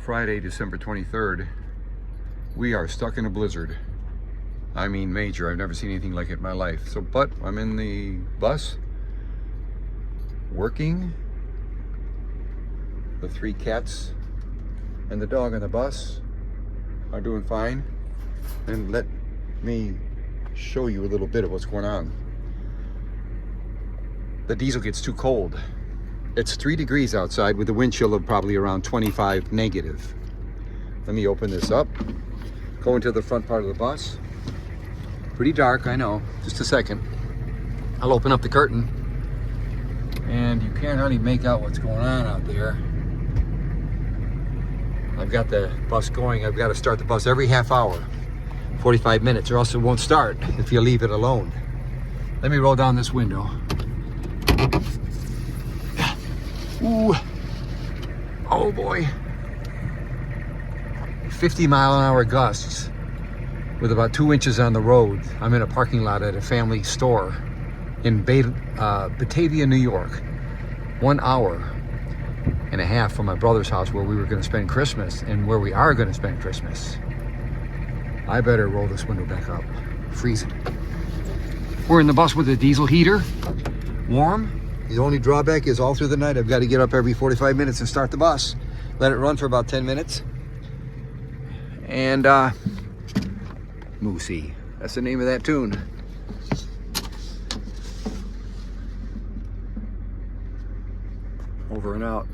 Friday, December 23rd. We are stuck in a blizzard. I mean major. I've never seen anything like it in my life. So, but I'm in the bus, working. The 3 cats and the dog on the bus are doing fine. And let me show you a little bit of what's going on. The diesel gets too cold. It's 3 degrees outside with a wind chill of probably around 25 negative. Let me open this up. Go into the front part of the bus. Pretty dark, I know. Just a second. I'll open up the curtain. And you can't hardly make out what's going on out there. I've got the bus going. I've got to start the bus every half hour, 45 minutes, or else it won't start if you leave it alone. Let me roll down this window. Ooh. Oh boy. 50-mile-an-hour gusts with about 2 inches on the road. I'm in a parking lot at a family store in Batavia, New York. 1 hour and a half from my brother's house where we were going to spend Christmas and where we are going to spend Christmas. I better roll this window back up. Freezing. We're in the bus with a diesel heater. Warm. The only drawback is all through the night I've got to get up every 45 minutes and start the bus. Let it run for about 10 minutes. And Moosey. That's the name of that tune. Over and out.